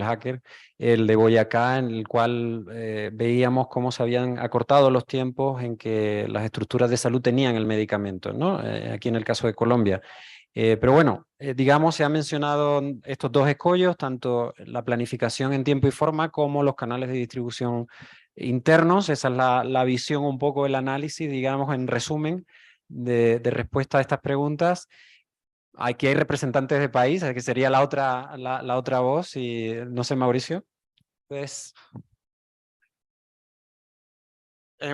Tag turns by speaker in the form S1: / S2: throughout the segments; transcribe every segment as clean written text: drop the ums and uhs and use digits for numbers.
S1: hacker, el de Boyacá, en el cual veíamos cómo se habían acortado los tiempos en que las estructuras de salud tenían el medicamento, ¿no? Aquí en el caso de Colombia. Pero bueno, digamos, se han mencionado estos dos escollos, tanto la planificación en tiempo y forma como los canales de distribución internos. Esa es la visión, un poco el análisis, digamos, en resumen, de respuesta a estas preguntas. Aquí hay representantes de país, que sería la otra voz, y no sé, Mauricio. Pues,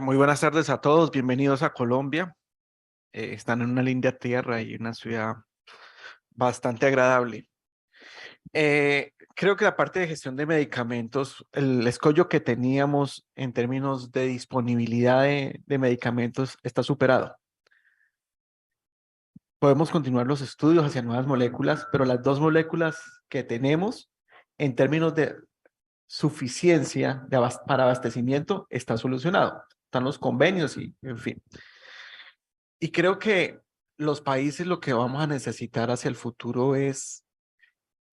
S2: Muy buenas tardes a todos, bienvenidos a Colombia. Están en una linda tierra y una ciudad bastante agradable. Creo que la parte de gestión de medicamentos, el escollo que teníamos en términos de disponibilidad de medicamentos está superado. Podemos continuar los estudios hacia nuevas moléculas, pero las dos moléculas que tenemos en términos de suficiencia para abastecimiento está solucionado. Están los convenios y en fin. Y creo que los países lo que vamos a necesitar hacia el futuro es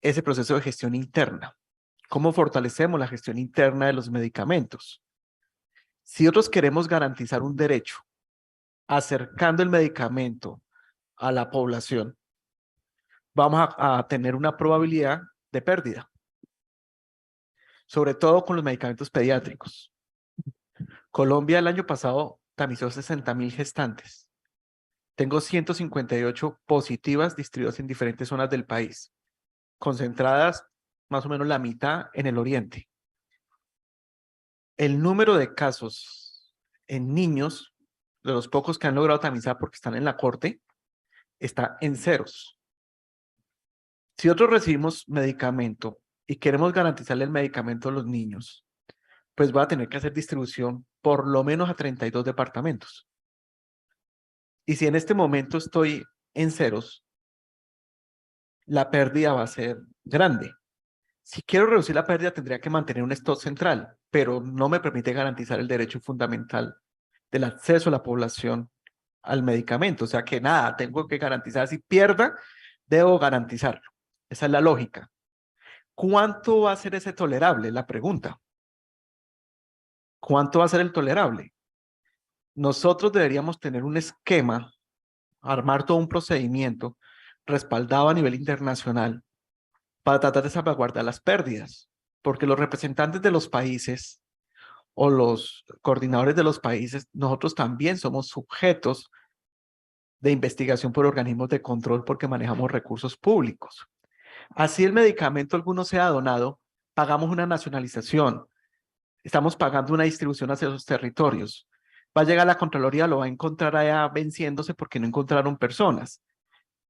S2: ese proceso de gestión interna. ¿Cómo fortalecemos la gestión interna de los medicamentos? Si nosotros queremos garantizar un derecho acercando el medicamento a la población, vamos a tener una probabilidad de pérdida, sobre todo con los medicamentos pediátricos. Colombia el año pasado tamizó 60.000 gestantes. Tengo 158 positivas distribuidas en diferentes zonas del país, concentradas más o menos la mitad en el oriente. El número de casos en niños, de los pocos que han logrado tamizar porque están en la corte, está en ceros. Si nosotros recibimos medicamento y queremos garantizarle el medicamento a los niños, pues va a tener que hacer distribución por lo menos a 32 departamentos. Y si en este momento estoy en ceros, la pérdida va a ser grande. Si quiero reducir la pérdida, tendría que mantener un stock central, pero no me permite garantizar el derecho fundamental del acceso a la población al medicamento. O sea que nada, tengo que garantizar. Si pierda, debo garantizarlo. Esa es la lógica. ¿Cuánto va a ser ese tolerable? La pregunta. ¿Cuánto va a ser el tolerable? Nosotros deberíamos tener un esquema, armar todo un procedimiento respaldado a nivel internacional para tratar de salvaguardar las pérdidas, porque los representantes de los países o los coordinadores de los países, nosotros también somos sujetos de investigación por organismos de control porque manejamos recursos públicos. Así el medicamento alguno sea donado, pagamos una nacionalización, estamos pagando una distribución hacia esos territorios. Va a llegar la Contraloría, lo va a encontrar allá venciéndose porque no encontraron personas.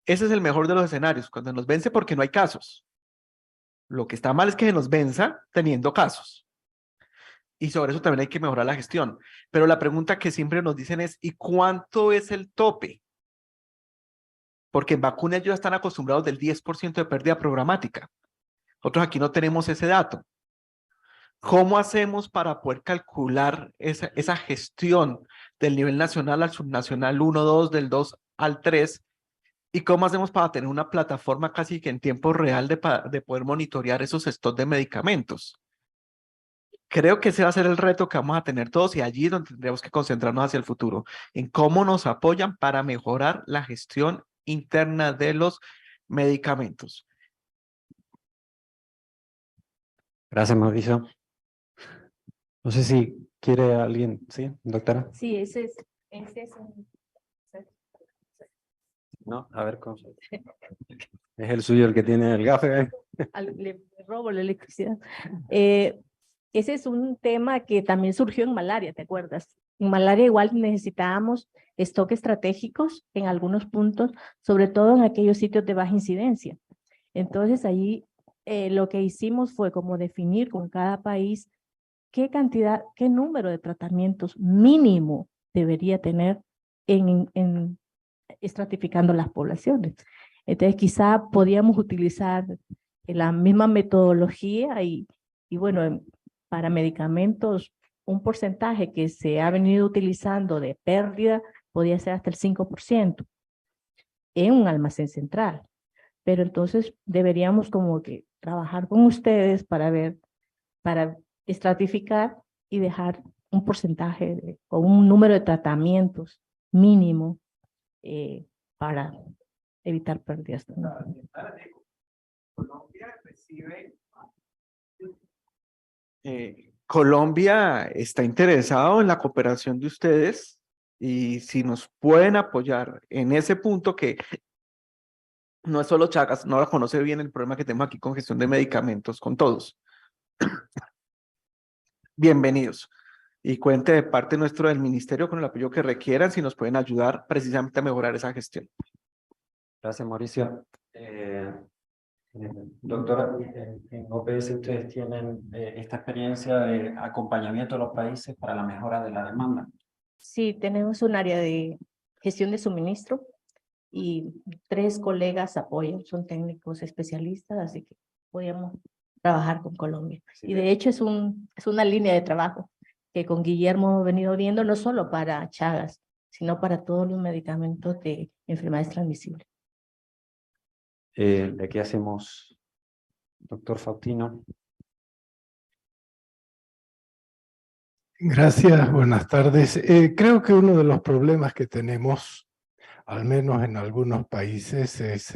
S2: Ese es el mejor de los escenarios, cuando nos vence porque no hay casos. Lo que está mal es que se nos venza teniendo casos. Y sobre eso también hay que mejorar la gestión. Pero la pregunta que siempre nos dicen es, ¿y cuánto es el tope? Porque en vacunas ellos están acostumbrados del 10% de pérdida programática. Nosotros aquí no tenemos ese dato. ¿Cómo hacemos para poder calcular esa gestión del nivel nacional al subnacional 1, 2, del 2 al 3? ¿Y cómo hacemos para tener una plataforma casi que en tiempo real de poder monitorear esos stocks de medicamentos? Creo que ese va a ser el reto que vamos a tener todos y allí es donde tendremos que concentrarnos hacia el futuro, en cómo nos apoyan para mejorar la gestión interna de los medicamentos.
S1: gracias, Mauricio. No sé si quiere alguien, ¿sí, doctora?
S3: Sí, ese es un...
S1: No, a ver cómo. Es el suyo el que tiene el gafe.
S3: Le robo la electricidad. Ese es un tema que también surgió en malaria, ¿te acuerdas? En malaria igual necesitábamos stock estratégicos en algunos puntos, sobre todo en aquellos sitios de baja incidencia. Entonces ahí lo que hicimos fue como definir con cada país qué cantidad, qué número de tratamientos mínimo debería tener en estratificando las poblaciones. Entonces quizá podíamos utilizar la misma metodología y bueno, para medicamentos un porcentaje que se ha venido utilizando de pérdida podía ser hasta el 5% en un almacén central. Pero entonces deberíamos como que trabajar con ustedes para ver, para estratificar y dejar un porcentaje o un número de tratamientos mínimo para evitar pérdidas.
S2: Colombia está interesado en la cooperación de ustedes y si nos pueden apoyar en ese punto que no es solo Chagas, no la conoce bien el problema que tenemos aquí con gestión de medicamentos con todos. Bienvenidos. Y cuente de parte nuestro del ministerio con el apoyo que requieran si nos pueden ayudar precisamente a mejorar esa gestión.
S1: Gracias, Mauricio. Doctora, en OPS ustedes tienen esta experiencia de acompañamiento de los países para la mejora de la demanda.
S3: Sí, tenemos un área de gestión de suministro y 3 colegas apoyan, son técnicos especialistas, así que podríamos trabajar con Colombia.
S1: Sí.
S3: Y de hecho es una línea de trabajo que con Guillermo hemos venido viendo, no solo para Chagas, sino para todos los medicamentos de enfermedades transmisibles.
S1: ¿De qué hacemos, doctor Faustino?
S4: Gracias, buenas tardes. Creo que uno de los problemas que tenemos, al menos en algunos países, es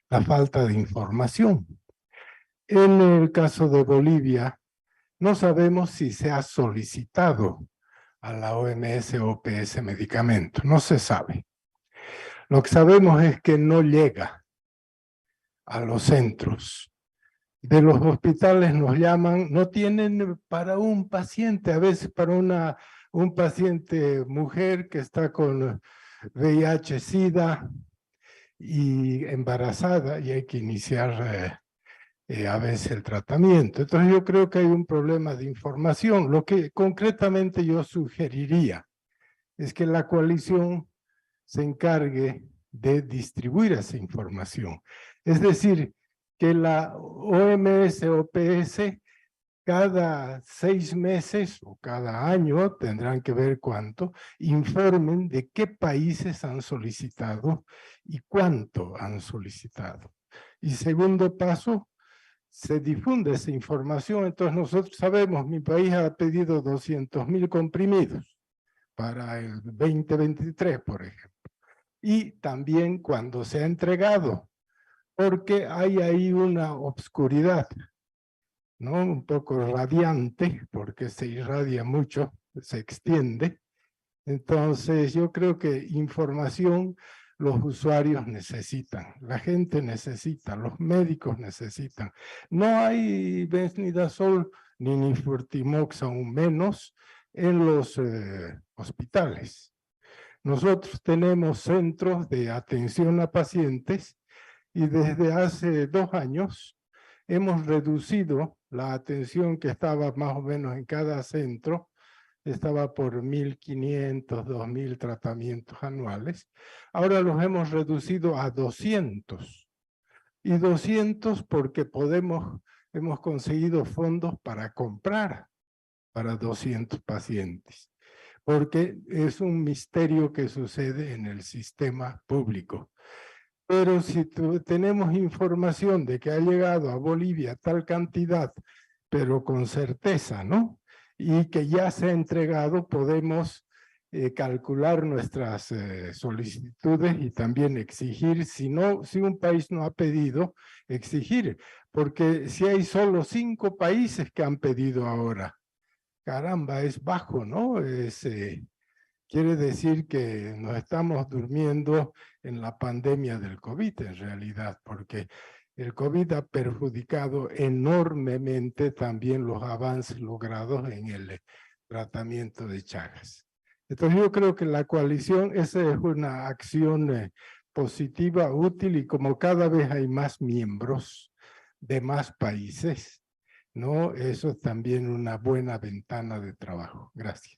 S4: la falta de información. En el caso de Bolivia, no sabemos si se ha solicitado a la OMS o OPS medicamento, no se sabe. Lo que sabemos es que no llega a los centros. De los hospitales nos llaman, no tienen para un paciente, a veces para un paciente mujer que está con VIH, SIDA y embarazada y hay que iniciar a veces el tratamiento. Entonces yo creo que hay un problema de información. Lo que concretamente yo sugeriría es que la coalición se encargue de distribuir esa información. Es decir, que la OMS o OPS cada 6 meses o cada año, tendrán que ver cuánto, informen de qué países han solicitado y cuánto han solicitado. Y segundo paso, se difunde esa información, entonces nosotros sabemos, mi país ha pedido 200.000 comprimidos para el 2023, por ejemplo. Y también cuando se ha entregado, porque hay ahí una obscuridad, ¿no? Un poco radiante, porque se irradia mucho, se extiende. Entonces yo creo que información los usuarios necesitan, la gente necesita, los médicos necesitan. No hay benzidazol ni nifurtimox aún menos en los hospitales. Nosotros tenemos centros de atención a pacientes y desde hace 2 años hemos reducido la atención que estaba más o menos en cada centro, estaba por 1.500, 2.000 tratamientos anuales. Ahora los hemos reducido a 200. Y 200 porque hemos conseguido fondos para comprar para 200 pacientes. Porque es un misterio que sucede en el sistema público. Pero si tenemos información de que ha llegado a Bolivia tal cantidad, pero con certeza, ¿no? Y que ya se ha entregado, podemos calcular nuestras solicitudes y también exigir, si un país no ha pedido, exigir. Porque si hay solo 5 países que han pedido ahora, caramba, es bajo, ¿no? Quiere decir que nos estamos durmiendo en la pandemia del COVID en realidad, porque el COVID ha perjudicado enormemente también los avances logrados en el tratamiento de Chagas. Entonces yo creo que la coalición, esa es una acción positiva, útil, y como cada vez hay más miembros de más países, ¿no? Eso es también una buena ventana de trabajo. Gracias.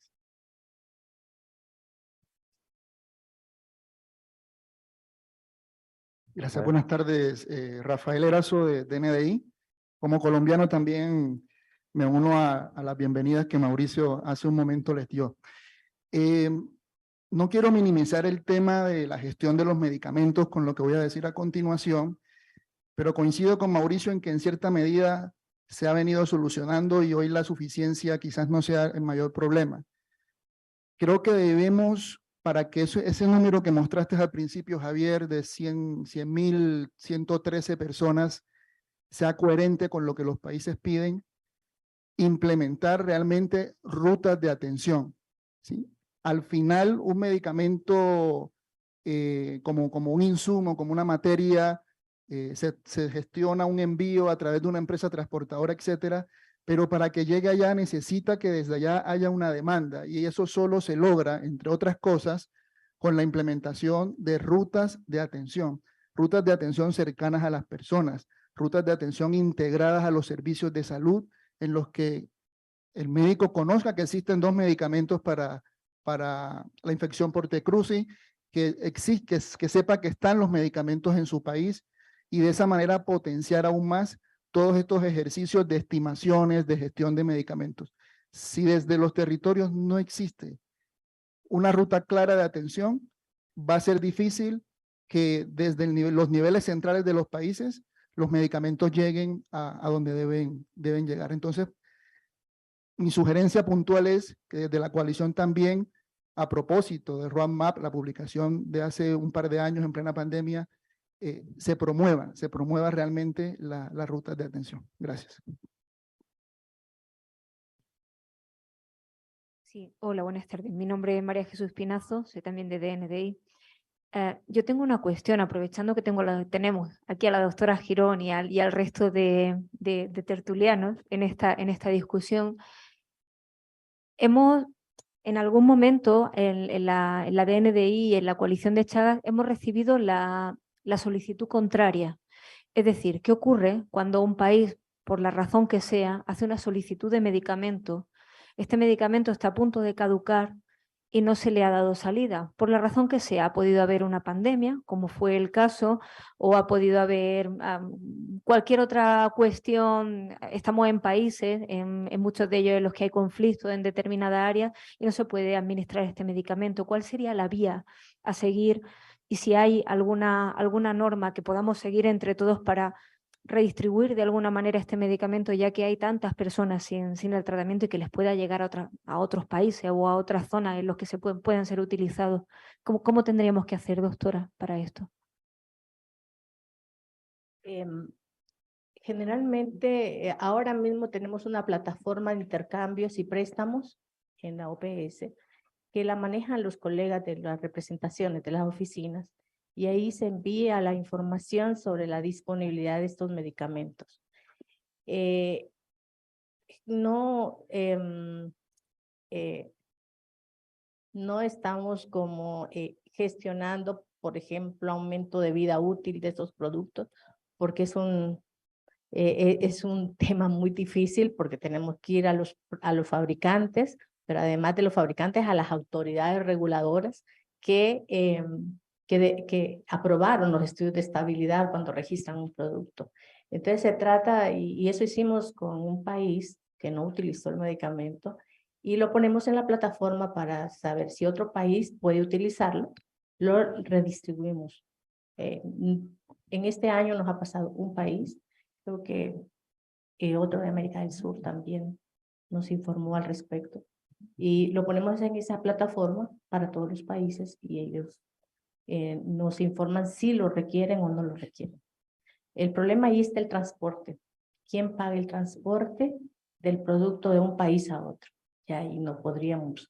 S5: Gracias, buenas tardes. Rafael Erazo de NDI. Como colombiano también me uno a las bienvenidas que Mauricio hace un momento les dio. No quiero minimizar el tema de la gestión de los medicamentos con lo que voy a decir a continuación, pero coincido con Mauricio en que en cierta medida se ha venido solucionando y hoy la suficiencia quizás no sea el mayor problema. Creo que debemos, para que ese número que mostraste al principio, Javier, de 100.113 personas, sea coherente con lo que los países piden, implementar realmente rutas de atención, ¿sí? Al final, un medicamento como un insumo, como una materia, se gestiona un envío a través de una empresa transportadora, etcétera, pero para que llegue allá necesita que desde allá haya una demanda, y eso solo se logra, entre otras cosas, con la implementación de rutas de atención cercanas a las personas, rutas de atención integradas a los servicios de salud, en los que el médico conozca que existen 2 medicamentos para la infección por T. cruzi, que sepa que están los medicamentos en su país, y de esa manera potenciar aún más todos estos ejercicios de estimaciones, de gestión de medicamentos. Si desde los territorios no existe una ruta clara de atención, va a ser difícil que desde los niveles centrales de los países los medicamentos lleguen a donde deben llegar. Entonces, mi sugerencia puntual es que desde la coalición también, a propósito de Roadmap, la publicación de hace un par de años en plena pandemia, se promueva realmente las rutas de atención. Gracias.
S6: Sí, hola, buenas tardes. Mi nombre es María Jesús Pinazo, soy también de DNDI. Yo tengo una cuestión, aprovechando que tenemos aquí a la doctora Girón y al resto de tertulianos en esta discusión. En algún momento en la DNDI, en la coalición de Chagas, hemos recibido la solicitud contraria. Es decir, ¿qué ocurre cuando un país, por la razón que sea, hace una solicitud de medicamento? Este medicamento está a punto de caducar y no se le ha dado salida. Por la razón que sea, ha podido haber una pandemia, como fue el caso, o ha podido haber cualquier otra cuestión. Estamos en países, en muchos de ellos en los que hay conflictos en determinada área, y no se puede administrar este medicamento. ¿Cuál sería la vía a seguir? Y si hay alguna norma que podamos seguir entre todos para redistribuir de alguna manera este medicamento, ya que hay tantas personas sin el tratamiento, y que les pueda llegar a otros países o a otras zonas en los que puedan ser utilizados. ¿Cómo tendríamos que hacer, doctora, para esto?
S3: Generalmente, ahora mismo tenemos una plataforma de intercambios y préstamos en la OPS, que la manejan los colegas de las representaciones de las oficinas, y ahí se envía la información sobre la disponibilidad de estos medicamentos. No estamos como gestionando, por ejemplo, aumento de vida útil de estos productos, porque es un tema muy difícil, porque tenemos que ir a los fabricantes, pero además de los fabricantes, a las autoridades reguladoras que aprobaron los estudios de estabilidad cuando registran un producto. Entonces se trata, y eso hicimos con un país que no utilizó el medicamento, y lo ponemos en la plataforma para saber si otro país puede utilizarlo, lo redistribuimos. En este año nos ha pasado un país, creo que otro de América del Sur también nos informó al respecto, y lo ponemos en esa plataforma para todos los países, y ellos nos informan si lo requieren o no lo requieren. El problema ahí está el transporte. ¿Quién paga el transporte del producto de un país a otro? Ya ahí no podríamos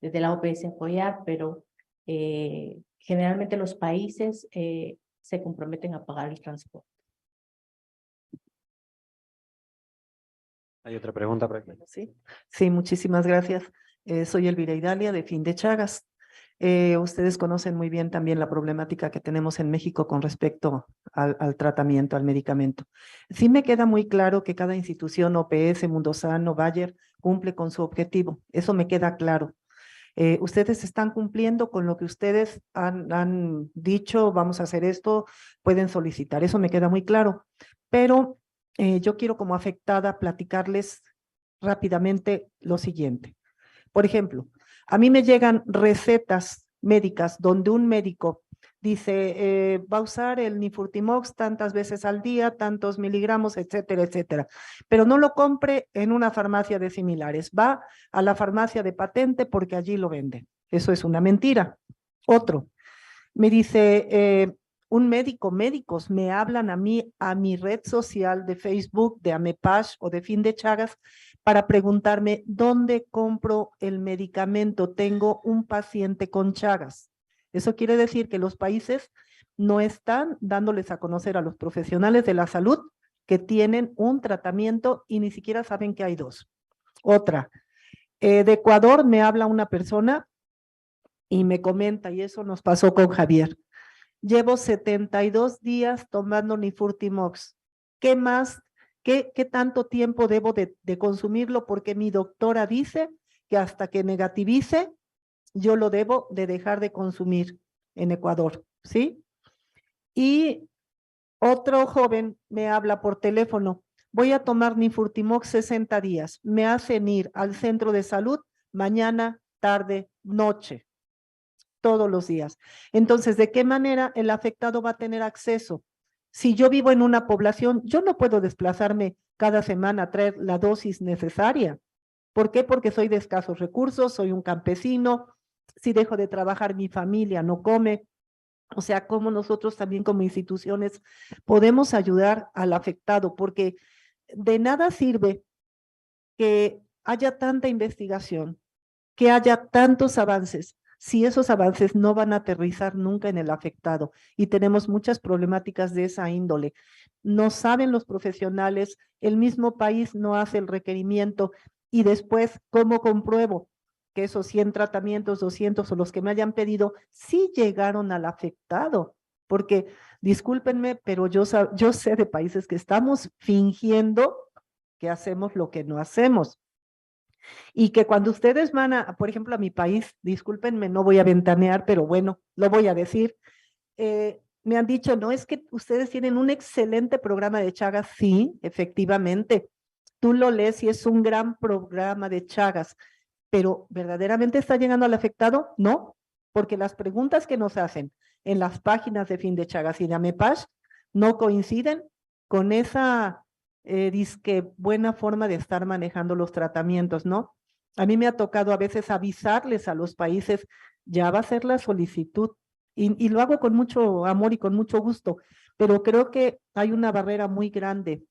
S3: desde la OPS apoyar, pero generalmente los países se comprometen a pagar el transporte.
S1: Hay otra pregunta por aquí.
S7: Sí, muchísimas gracias. Soy Elvira Idalia, de Fin de Chagas. Ustedes conocen muy bien también la problemática que tenemos en México con respecto al tratamiento, al medicamento. Sí me queda muy claro que cada institución, OPS, Mundo Sano, Bayer, cumple con su objetivo. Eso me queda claro. Ustedes están cumpliendo con lo que ustedes han dicho, vamos a hacer esto, pueden solicitar. Eso me queda muy claro. Pero yo quiero, como afectada, platicarles rápidamente lo siguiente. Por ejemplo, a mí me llegan recetas médicas donde un médico Dice, va a usar el Nifurtimox tantas veces al día, tantos miligramos, etcétera, etcétera. Pero no lo compre en una farmacia de similares. Va a la farmacia de patente porque allí lo venden. Eso es una mentira. Otro, me dice, médicos me hablan a mí, a mi red social de Facebook, de Amepash o de Fin de Chagas, para preguntarme dónde compro el medicamento. Tengo un paciente con Chagas. Eso quiere decir que los países no están dándoles a conocer a los profesionales de la salud que tienen un tratamiento y ni siquiera saben que hay dos. Otra, de Ecuador me habla una persona y me comenta, y eso nos pasó con Javier, llevo 72 días tomando Nifurtimox. ¿Qué más? ¿Qué tanto tiempo debo de consumirlo? Porque mi doctora dice que hasta que negativice, yo lo debo de dejar de consumir en Ecuador, ¿sí? Y otro joven me habla por teléfono, voy a tomar Nifurtimox 60 días, me hacen ir al centro de salud mañana, tarde, noche, todos los días. Entonces, ¿de qué manera el afectado va a tener acceso? Si yo vivo en una población, yo no puedo desplazarme cada semana a traer la dosis necesaria. ¿Por qué? Porque soy de escasos recursos, soy un campesino, si dejo de trabajar mi familia no come. O sea, cómo nosotros también como instituciones podemos ayudar al afectado, porque de nada sirve que haya tanta investigación, que haya tantos avances, si esos avances no van a aterrizar nunca en el afectado. Y tenemos muchas problemáticas de esa índole. No saben los profesionales, el mismo país no hace el requerimiento y después, ¿cómo compruebo que esos 100 tratamientos, 200 o los que me hayan pedido, sí llegaron al afectado? Porque, discúlpenme, pero yo sé de países que estamos fingiendo que hacemos lo que no hacemos. Y que cuando ustedes van a, por ejemplo, a mi país, discúlpenme, no voy a ventanear, pero bueno, lo voy a decir, me han dicho, no, es que ustedes tienen un excelente programa de Chagas. Sí, efectivamente, tú lo lees y es un gran programa de Chagas, pero ¿verdaderamente está llegando al afectado? No, porque las preguntas que nos hacen en las páginas de Fin de Chagas y de Amepash no coinciden con esa disque buena forma de estar manejando los tratamientos, ¿no? A mí me ha tocado a veces avisarles a los países, ya va a ser la solicitud, y lo hago con mucho amor y con mucho gusto, pero creo que hay una barrera muy grande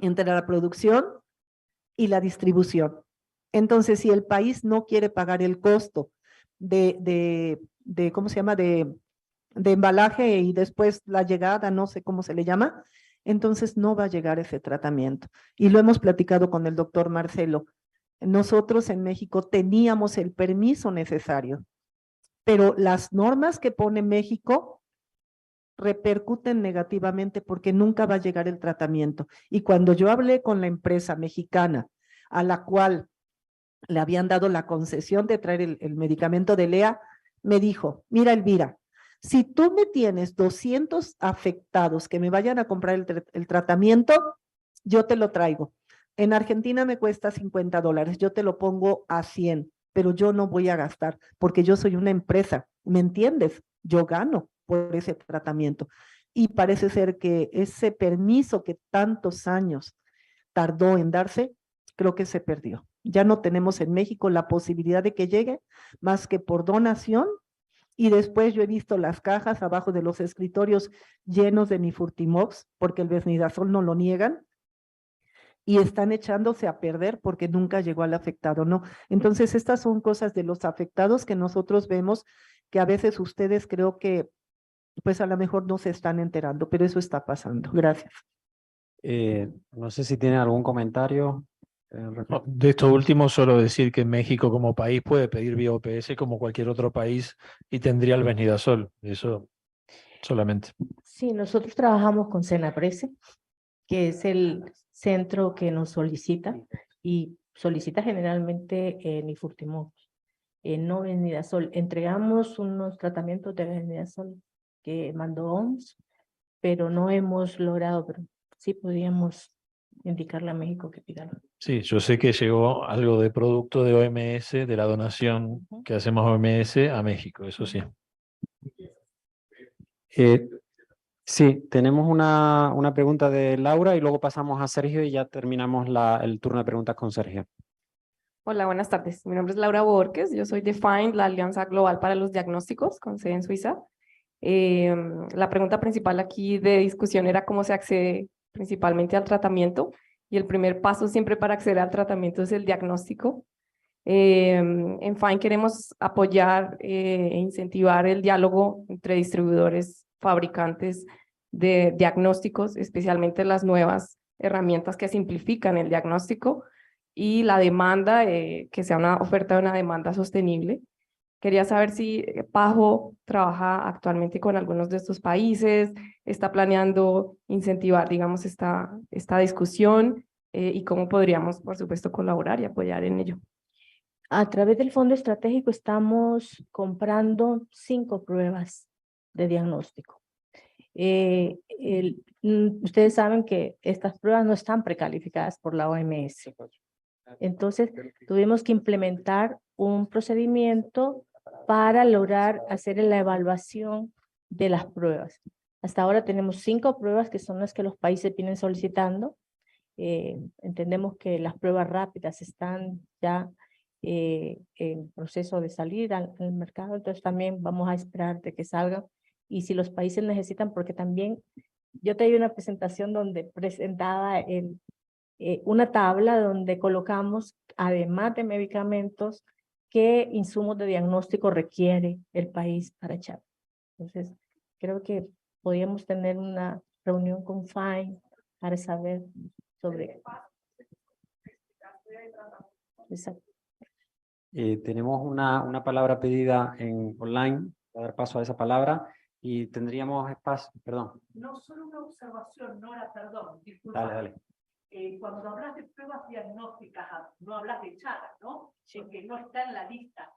S7: entre la producción y la distribución. Entonces, si el país no quiere pagar el costo ¿cómo se llama? De embalaje y después la llegada, no sé cómo se le llama, entonces no va a llegar ese tratamiento. Y lo hemos platicado con el doctor Marcelo. Nosotros en México teníamos el permiso necesario, pero las normas que pone México repercuten negativamente porque nunca va a llegar el tratamiento. Y cuando yo hablé con la empresa mexicana a la cual le habían dado la concesión de traer el medicamento de Lea, me dijo, mira Elvira, si tú me tienes 200 afectados que me vayan a comprar el tratamiento, yo te lo traigo. En Argentina me cuesta $50, yo te lo pongo a 100, pero yo no voy a gastar porque yo soy una empresa, ¿me entiendes? Yo gano por ese tratamiento. Y parece ser que ese permiso que tantos años tardó en darse, creo que se perdió. Ya no tenemos en México la posibilidad de que llegue más que por donación. Y después yo he visto las cajas abajo de los escritorios llenos de Nifurtimox, porque el Vesnidazol no lo niegan, y están echándose a perder porque nunca llegó al afectado, ¿no? Entonces, estas son cosas de los afectados que nosotros vemos, que a veces ustedes creo que, pues a lo mejor no se están enterando, pero eso está pasando. Gracias.
S1: No sé si tienen algún comentario.
S8: No, de esto último, solo decir que México como país puede pedir vía OPS como cualquier otro país y tendría el Vesnidazol. Eso solamente.
S3: Sí, nosotros trabajamos con Senaprece, que es el centro que nos solicita y solicita generalmente Nifurtimox, no Vesnidazol. Entregamos unos tratamientos de Vesnidazol que mandó OMS, pero no hemos logrado, pero sí podríamos indicarle a México que pidan.
S8: Sí, yo sé que llegó algo de producto de OMS, de la donación que hacemos a OMS a México, eso sí.
S1: Sí, tenemos una pregunta de Laura y luego pasamos a Sergio y ya terminamos el turno de preguntas con Sergio.
S9: Hola, buenas tardes. Mi nombre es Laura Borges. Yo soy de FIND, la Alianza Global para los Diagnósticos, con sede en Suiza. La pregunta principal aquí de discusión era cómo se accede principalmente al tratamiento. Y el primer paso siempre para acceder al tratamiento es el diagnóstico. En FIND queremos apoyar e incentivar el diálogo entre distribuidores, fabricantes de diagnósticos, especialmente las nuevas herramientas que simplifican el diagnóstico, y la demanda, que sea una oferta de una demanda sostenible. Quería saber si PAHO trabaja actualmente con algunos de estos países, está planeando incentivar, digamos, esta discusión, y cómo podríamos, por supuesto, colaborar y apoyar en ello.
S3: A través del Fondo Estratégico estamos comprando 5 pruebas de diagnóstico. Ustedes saben que estas pruebas no están precalificadas por la OMS. Entonces, tuvimos que implementar un procedimiento para lograr hacer la evaluación de las pruebas. Hasta ahora tenemos 5 pruebas que son las que los países vienen solicitando. Entendemos que las pruebas rápidas están ya en proceso de salir al mercado, entonces también vamos a esperar de que salgan. Y si los países necesitan, porque también yo te di una presentación donde presentaba una tabla donde colocamos, además de medicamentos, qué insumos de diagnóstico requiere el país para echar. Entonces, creo que podríamos tener una reunión con FIND para saber sobre... Exacto.
S1: Tenemos una palabra pedida en online, voy a dar paso a esa palabra y tendríamos espacio, perdón.
S10: No, solo una observación, Nora, perdón, disculpa.
S1: Dale, dale.
S10: Cuando hablas de pruebas diagnósticas, no hablas de Chagas, ¿no? Porque no está en la lista.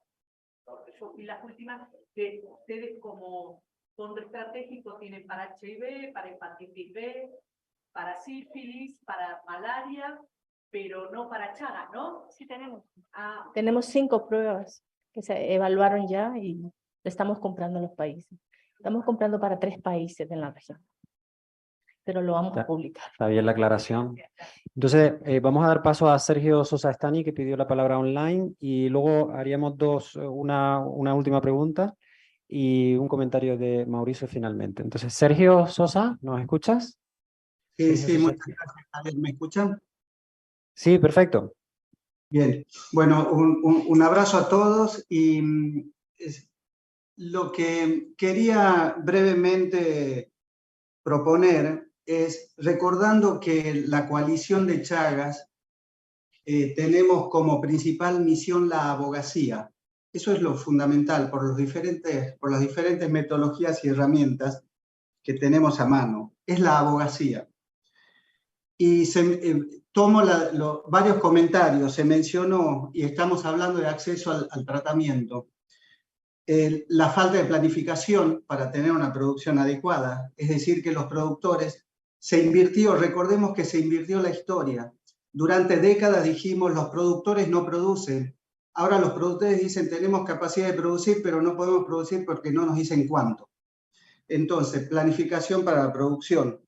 S10: Yo vi las últimas de ustedes como fondo estratégico tienen para HIV, para hepatitis B, para sífilis, para malaria, pero no para Chagas, ¿no?
S3: Sí tenemos. Tenemos 5 pruebas que se evaluaron ya y le estamos comprando a los países. Estamos comprando para 3 países en la región, pero lo vamos a publicar.
S1: Está bien la aclaración. Entonces, vamos a dar paso a Sergio Sosa Estani, que pidió la palabra online, y luego haríamos una última pregunta y un comentario de Mauricio finalmente. Entonces, Sergio Sosa, ¿nos escuchas?
S11: Sí, muchas gracias. ¿Me escuchan?
S1: Sí, perfecto.
S11: Bien, bueno, un abrazo a todos y lo que quería brevemente proponer es, recordando que la coalición de Chagas tenemos como principal misión la abogacía. Eso es lo fundamental por las diferentes metodologías y herramientas que tenemos a mano. Es la abogacía. Y tomo varios comentarios, se mencionó, y estamos hablando de acceso al tratamiento, la falta de planificación para tener una producción adecuada, es decir, que los productores recordemos que se invirtió la historia. Durante décadas dijimos, los productores no producen. Ahora los productores dicen, tenemos capacidad de producir, pero no podemos producir porque no nos dicen cuánto. Entonces, planificación para la producción.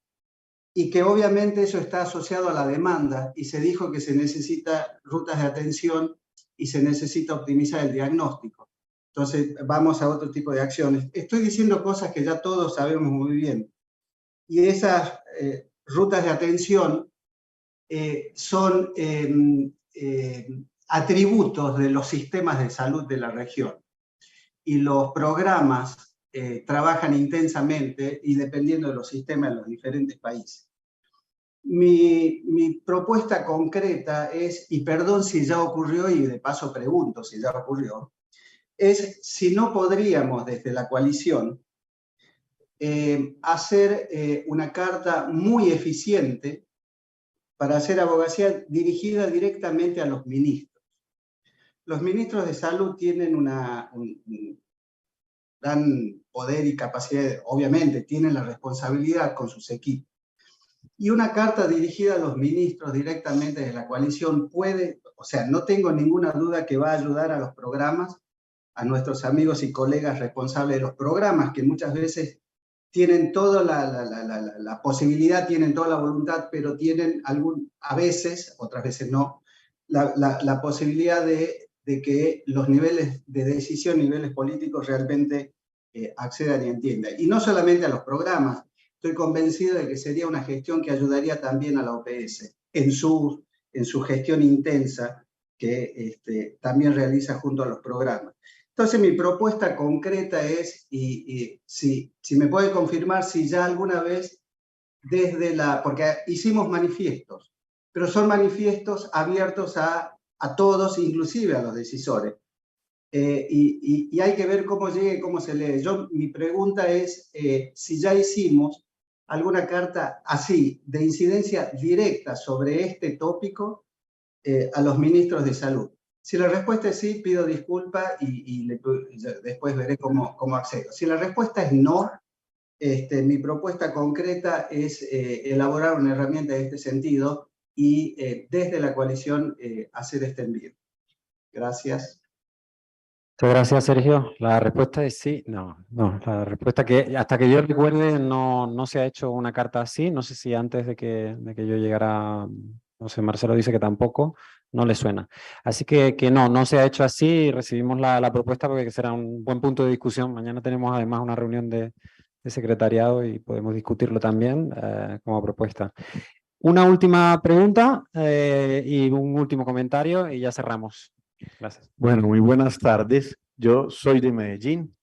S11: Y que obviamente eso está asociado a la demanda, y se dijo que se necesita rutas de atención y se necesita optimizar el diagnóstico. Entonces vamos a otro tipo de acciones. Estoy diciendo cosas que ya todos sabemos muy bien. Y esas rutas de atención son atributos de los sistemas de salud de la región. Y los programas trabajan intensamente y dependiendo de los sistemas de los diferentes países. Mi propuesta concreta es, y perdón si ya ocurrió y de paso pregunto si ya ocurrió, es si no podríamos desde la coalición hacer una carta muy eficiente para hacer abogacía dirigida directamente a los ministros. Los ministros de salud tienen un gran poder y capacidad, obviamente tienen la responsabilidad con sus equipos. Y una carta dirigida a los ministros directamente de la coalición puede, o sea, no tengo ninguna duda que va a ayudar a los programas, a nuestros amigos y colegas responsables de los programas, que muchas veces tienen toda la posibilidad, tienen toda la voluntad, pero tienen a veces, otras veces no, la posibilidad de que los niveles de decisión, niveles políticos realmente accedan y entiendan. Y no solamente a los programas, estoy convencido de que sería una gestión que ayudaría también a la OPS en su gestión intensa que también realiza junto a los programas. Entonces mi propuesta concreta es, y si me puede confirmar si ya alguna vez porque hicimos manifiestos, pero son manifiestos abiertos a todos, inclusive a los decisores. Y hay que ver cómo llega y cómo se lee. Mi pregunta es si ya hicimos alguna carta así, de incidencia directa sobre este tópico a los ministros de salud. Si la respuesta es sí, pido disculpas y después veré cómo accedo. Si la respuesta es no, mi propuesta concreta es elaborar una herramienta en este sentido y desde la coalición hacer este envío. Gracias.
S1: Muchas gracias, Sergio. La respuesta es sí. No. La respuesta que hasta que yo recuerde no se ha hecho una carta así. No sé si antes de que yo llegara, no sé, Marcelo dice que tampoco, no le suena. Así que no se ha hecho así. Recibimos la propuesta porque será un buen punto de discusión. Mañana tenemos además una reunión de secretariado y podemos discutirlo también como propuesta. Una última pregunta y un último comentario y ya cerramos. Gracias.
S12: Bueno, muy buenas tardes. Yo soy de Medellín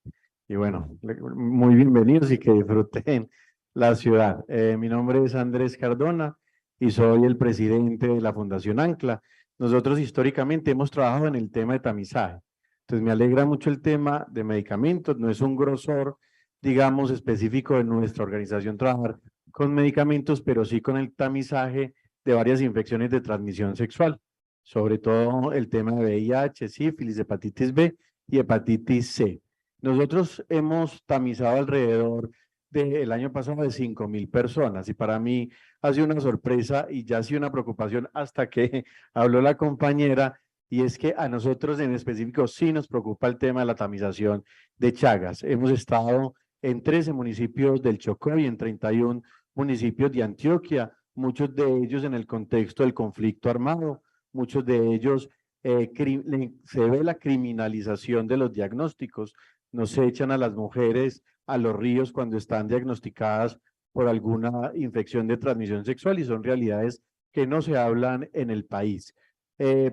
S12: y bueno, muy bienvenidos y que disfruten la ciudad. Mi nombre es Andrés Cardona y soy el presidente de la Fundación Ancla. Nosotros históricamente hemos trabajado en el tema de tamizaje. Entonces me alegra mucho el tema de medicamentos. No es un grosor, digamos, específico de nuestra organización trabajar con medicamentos, pero sí con el tamizaje de varias infecciones de transmisión sexual. Sobre todo el tema de VIH, sífilis, hepatitis B y hepatitis C. Nosotros hemos tamizado alrededor del año pasado de 5.000 personas y para mí ha sido una sorpresa y ya ha sido una preocupación hasta que habló la compañera y es que a nosotros en específico sí nos preocupa el tema de la tamización de Chagas. Hemos estado en 13 municipios del Chocó y en 31 municipios de Antioquia, muchos de ellos en el contexto del conflicto armado. Muchos de ellos se ve la criminalización de los diagnósticos. Nos echan a las mujeres a los ríos cuando están diagnosticadas por alguna infección de transmisión sexual y son realidades que no se hablan en el país.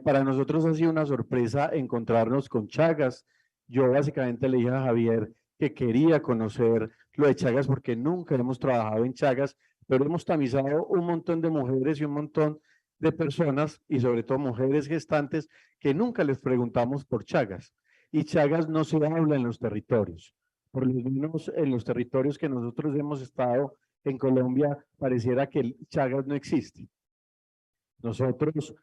S12: Para nosotros ha sido una sorpresa encontrarnos con Chagas. Yo básicamente le dije a Javier que quería conocer lo de Chagas porque nunca hemos trabajado en Chagas, pero hemos tamizado un montón de mujeres y un montón de personas y sobre todo mujeres gestantes que nunca les preguntamos por Chagas y Chagas no se habla en los territorios, por lo menos en los territorios que nosotros hemos estado en Colombia pareciera que el Chagas no existe. Nosotros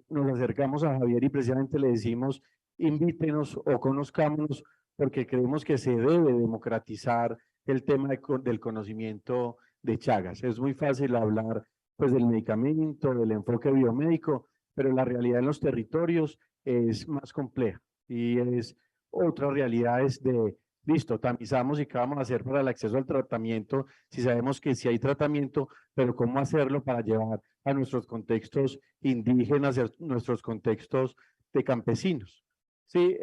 S12: nos acercamos a Javier y precisamente le decimos invítenos o conozcámonos porque creemos que se debe democratizar el tema del conocimiento de Chagas. Es muy fácil hablar pues del medicamento, del enfoque biomédico, pero la realidad en los territorios es más compleja y es otras realidades de, listo, tamizamos y qué vamos a hacer para el acceso al tratamiento, si sabemos que sí hay tratamiento, pero cómo hacerlo para llevar a nuestros contextos indígenas, a nuestros contextos de campesinos. Sí,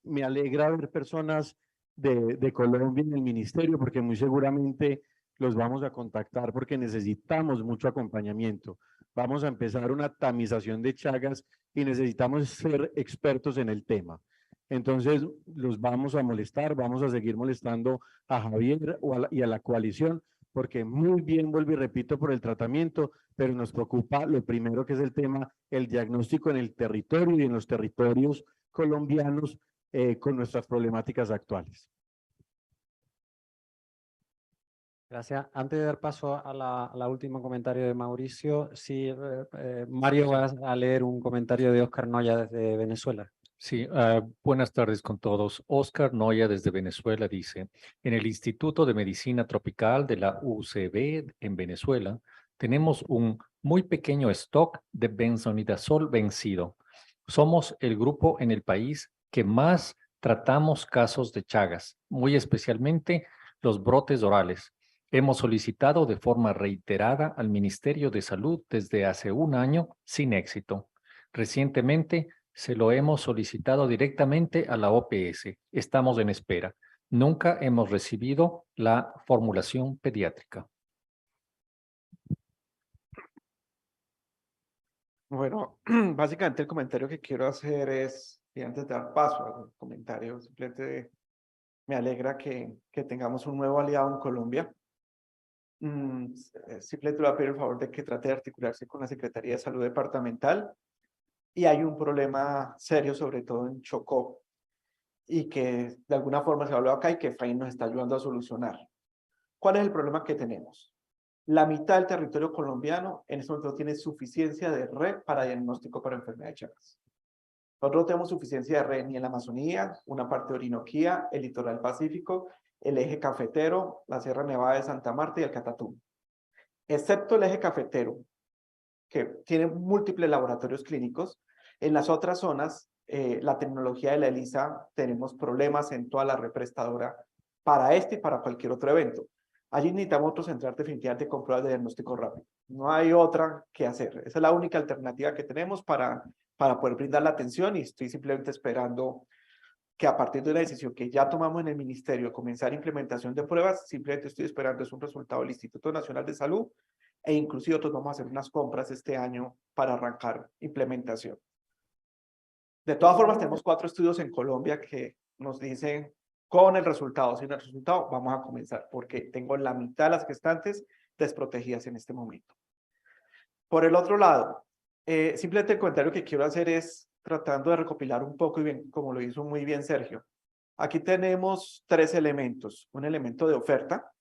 S12: me alegra ver personas de Colombia en el ministerio porque muy seguramente los vamos a contactar porque necesitamos mucho acompañamiento. Vamos a empezar una tamización de Chagas y necesitamos ser expertos en el tema. Entonces, los vamos a molestar, vamos a seguir molestando a Javier y a la coalición, porque muy bien, vuelvo y repito, por el tratamiento, pero nos preocupa lo primero que es el tema, el diagnóstico en el territorio y en los territorios colombianos con nuestras problemáticas actuales.
S1: Gracias. Antes de dar paso a la última comentario de Mauricio, sí, Mario va a leer un comentario de Óscar Noya desde Venezuela.
S13: Sí, buenas tardes con todos. Óscar Noya desde Venezuela dice, en el Instituto de Medicina Tropical de la UCB en Venezuela, tenemos un muy pequeño stock de benzonidazol vencido. Somos el grupo en el país que más tratamos casos de Chagas, muy especialmente los brotes orales. Hemos solicitado de forma reiterada al Ministerio de Salud desde hace un año sin éxito. Recientemente se lo hemos solicitado directamente a la OPS. Estamos en espera. Nunca hemos recibido la formulación pediátrica.
S2: Bueno, básicamente el comentario que quiero hacer es, y antes de dar paso al comentario, simplemente me alegra que tengamos un nuevo aliado en Colombia. Simplemente le voy a pedir el favor de que trate de articularse con la Secretaría de Salud Departamental. Y hay un problema serio, sobre todo en Chocó, y que de alguna forma se habló acá y que FAIN nos está ayudando a solucionar. ¿Cuál es el problema que tenemos? La mitad del territorio colombiano en este momento tiene suficiencia de red para diagnóstico para enfermedad de Chagas. Nosotros no tenemos suficiencia de red ni en la Amazonía, una parte de Orinoquía, el litoral pacífico, el eje cafetero, la Sierra Nevada de Santa Marta y el Catatumbo. Excepto el eje cafetero, que tiene múltiples laboratorios clínicos, en las otras zonas, la tecnología de la ELISA, tenemos problemas en toda la red prestadora para este y para cualquier otro evento. Allí necesitamos otro central definitivamente con pruebas de diagnóstico rápido. No hay otra que hacer. Esa es la única alternativa que tenemos para poder brindar la atención, y estoy simplemente esperando que a partir de una decisión que ya tomamos en el ministerio, comenzar implementación de pruebas, simplemente estoy esperando es un resultado del Instituto Nacional de Salud, e inclusive nosotros vamos a hacer unas compras este año para arrancar implementación. De todas formas, tenemos 4 estudios en Colombia que nos dicen con el resultado, sin el resultado, vamos a comenzar, porque tengo la mitad de las gestantes desprotegidas en este momento. Por el otro lado, simplemente el comentario que quiero hacer es tratando de recopilar un poco, y bien, como lo hizo muy bien Sergio. Aquí tenemos 3 elementos. Un elemento de oferta,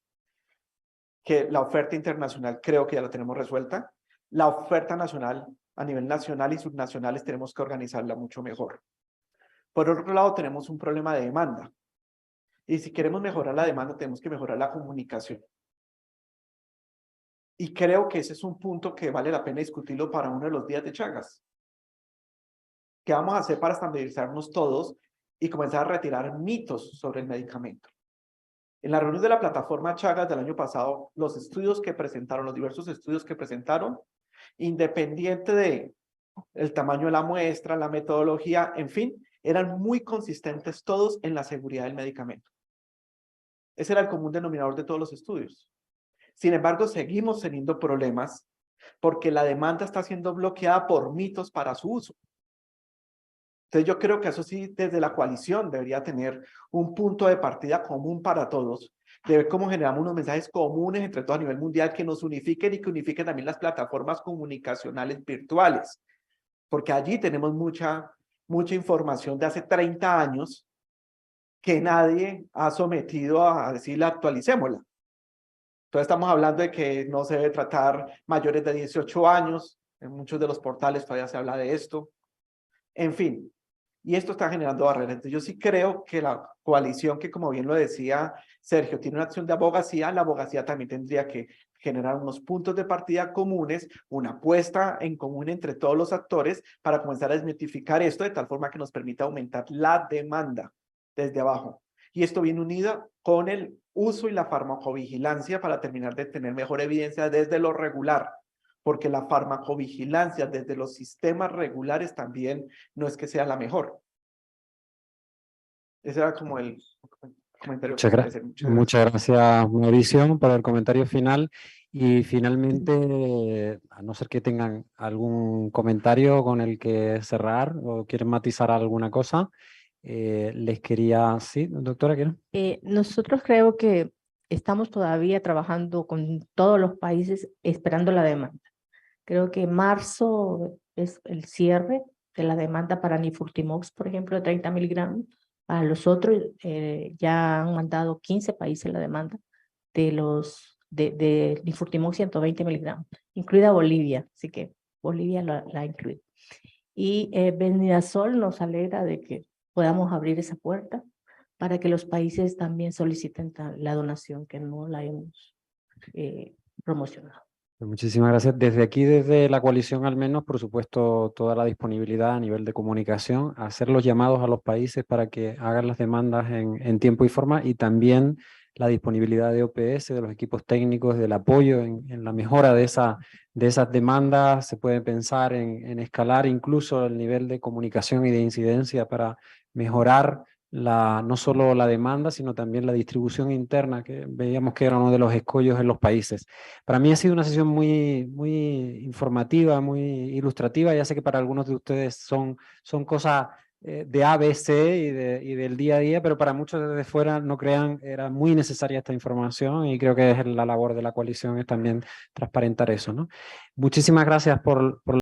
S2: que la oferta internacional creo que ya la tenemos resuelta. La oferta nacional, a nivel nacional y subnacionales, tenemos que organizarla mucho mejor. Por otro lado, tenemos un problema de demanda. Y si queremos mejorar la demanda, tenemos que mejorar la comunicación. Y creo que ese es un punto que vale la pena discutirlo para uno de los días de Chagas. ¿Qué vamos a hacer para estandarizarnos todos y comenzar a retirar mitos sobre el medicamento? En la reunión de la plataforma Chagas del año pasado, los estudios que presentaron, los diversos estudios que presentaron, independiente de el tamaño de la muestra, la metodología, en fin, eran muy consistentes todos en la seguridad del medicamento. Ese era el común denominador de todos los estudios. Sin embargo, seguimos teniendo problemas porque la demanda está siendo bloqueada por mitos para su uso. Entonces yo creo que eso sí, desde la coalición debería tener un punto de partida común para todos, de ver cómo generamos unos mensajes comunes entre todos a nivel mundial que nos unifiquen y que unifiquen también las plataformas comunicacionales virtuales, porque allí tenemos mucha información de hace 30 años que nadie ha sometido a decirle actualicémosla. Entonces estamos hablando de que no se debe tratar mayores de 18 años, en muchos de los portales todavía se habla de esto, en fin, y esto está generando barreras. Entonces yo sí creo que la coalición, que como bien lo decía Sergio, tiene una acción de abogacía, la abogacía también tendría que generar unos puntos de partida comunes, una apuesta en común entre todos los actores para comenzar a desmitificar esto de tal forma que nos permita aumentar la demanda desde abajo. Y esto viene unido con el uso y la farmacovigilancia para terminar de tener mejor evidencia desde lo regular, porque la farmacovigilancia desde los sistemas regulares también no es que sea la mejor. Ese era como el comentario.
S1: Muchas gracias, Mauricio, por el comentario final. Y finalmente, a no ser que tengan algún comentario con el que cerrar o quieren matizar alguna cosa, les quería... Sí, doctora, ¿quieren?
S3: Nosotros creo que estamos todavía trabajando con todos los países esperando la demanda. Creo que marzo es el cierre de la demanda para Nifurtimox, por ejemplo, de 30 miligramos. Para los otros ya han mandado 15 países la demanda de Nifurtimox 120 miligramos, incluida Bolivia, así que Bolivia la ha incluido. Y Benidasol nos alegra de que podamos abrir esa puerta para que los países también soliciten la donación, que no la hemos promocionado.
S1: Muchísimas gracias. Desde aquí, desde la coalición al menos, por supuesto, toda la disponibilidad a nivel de comunicación, hacer los llamados a los países para que hagan las demandas en tiempo y forma, y también la disponibilidad de OPS, de los equipos técnicos, del apoyo en la mejora de esas demandas. Se puede pensar en escalar incluso el nivel de comunicación y de incidencia para mejorar no solo la demanda, sino también la distribución interna, que veíamos que era uno de los escollos en los países. Para mí ha sido una sesión muy informativa, muy ilustrativa. Ya sé que para algunos de ustedes son cosas de ABC y del día a día, pero para muchos desde fuera, no crean, era muy necesaria esta información y creo que es la labor de la coalición es también transparentar eso, ¿no? Muchísimas gracias por